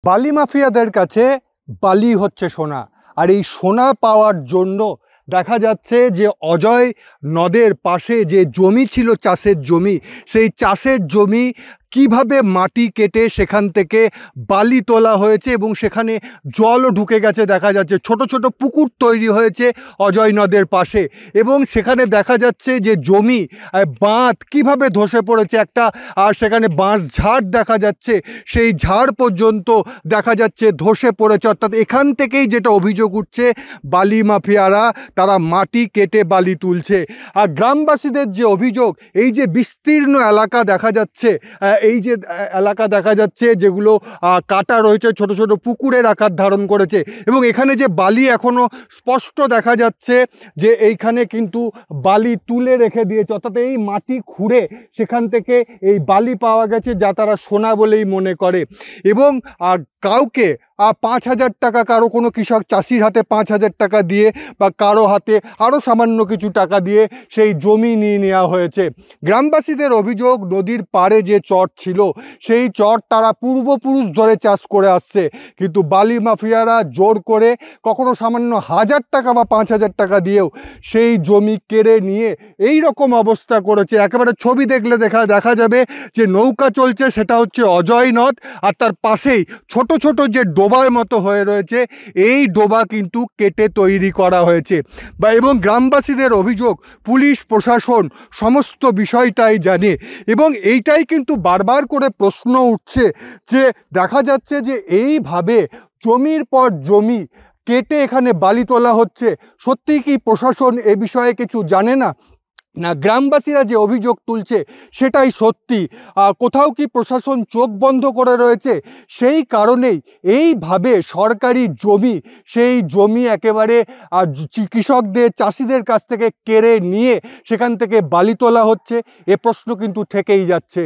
বালি মাফিয়াদের কাছে বালি হচ্ছে সোনা, আর এই সোনা পাওয়ার জন্য দেখা যাচ্ছে যে অজয় নদের পাশে যে জমি ছিল চাষের জমি, সেই চাষের জমি কিভাবে মাটি কেটে সেখান থেকে বালি তোলা হয়েছে এবং সেখানে জলও ঢুকে গেছে। দেখা যাচ্ছে ছোট ছোট পুকুর তৈরি হয়েছে অজয় নদের পাশে, এবং সেখানে দেখা যাচ্ছে যে জমি বাঁধ কিভাবে ধসে পড়েছে একটা, আর সেখানে বাঁশ ঝাড় দেখা যাচ্ছে, সেই ঝাড় পর্যন্ত দেখা যাচ্ছে ধসে পড়েছে। অর্থাৎ এখান থেকেই যেটা অভিযোগ উঠছে, বালি মাফিয়ারা তারা মাটি কেটে বালি তুলছে। আর গ্রামবাসীদের যে অভিযোগ, এই যে বিস্তীর্ণ এলাকা দেখা যাচ্ছে, এই যে এলাকা দেখা যাচ্ছে যেগুলো কাটা রয়েছে, ছোট ছোট পুকুরের আকার ধারণ করেছে, এবং এখানে যে বালি এখনও স্পষ্ট দেখা যাচ্ছে যে এইখানে কিন্তু বালি তুলে রেখে দিয়েছে। অর্থাৎ এই মাটি খুঁড়ে সেখান থেকে এই বালি পাওয়া গেছে, যা তারা সোনা বলেই মনে করে। এবং কাউকে 5,000 টাকা, কারো কোনো কৃষক চাষির হাতে 5,000 টাকা দিয়ে বা কারো হাতে আরও সামান্য কিছু টাকা দিয়ে সেই জমি নিয়ে নেওয়া হয়েছে। গ্রামবাসীদের অভিযোগ, নদীর পাড়ে যে চর ছিল সেই চর তারা পূর্বপুরুষ ধরে চাষ করে আসছে, কিন্তু বালি মাফিয়ারা জোর করে কখনো সামান্য 1,000 টাকা বা 5,000 টাকা দিয়েও সেই জমি কেড়ে নিয়ে এই রকম অবস্থা করেছে। একেবারে ছবি দেখলে দেখা যাবে যে নৌকা চলছে, সেটা হচ্ছে অজয় নদ, আর তার পাশেই ছোট ছোট যে ডোবার মতো হয়ে রয়েছে, এই ডোবা কিন্তু কেটে তৈরি করা হয়েছে। এবং গ্রামবাসীদের অভিযোগ, পুলিশ প্রশাসন সমস্ত বিষয়টাই জানে, এবং এইটাই কিন্তু বারবার করে প্রশ্ন উঠছে যে দেখা যাচ্ছে যে এইভাবে জমির পর জমি কেটে এখানে বালি তোলা হচ্ছে। সত্যিই কি প্রশাসন এ বিষয়ে কিছু জানে না? না, গ্রামবাসীরা যে অভিযোগ তুলছে সেটাই সত্যি। কোথাও কি প্রশাসন চোখ বন্ধ করে রয়েছে? সেই কারণেই এইভাবে সরকারি জমি, সেই জমি একেবারে কৃষকদের, চাষিদের কাছ থেকে কেড়ে নিয়ে সেখান থেকে বালি তোলা হচ্ছে। এ প্রশ্ন কিন্তু থেকেই যাচ্ছে।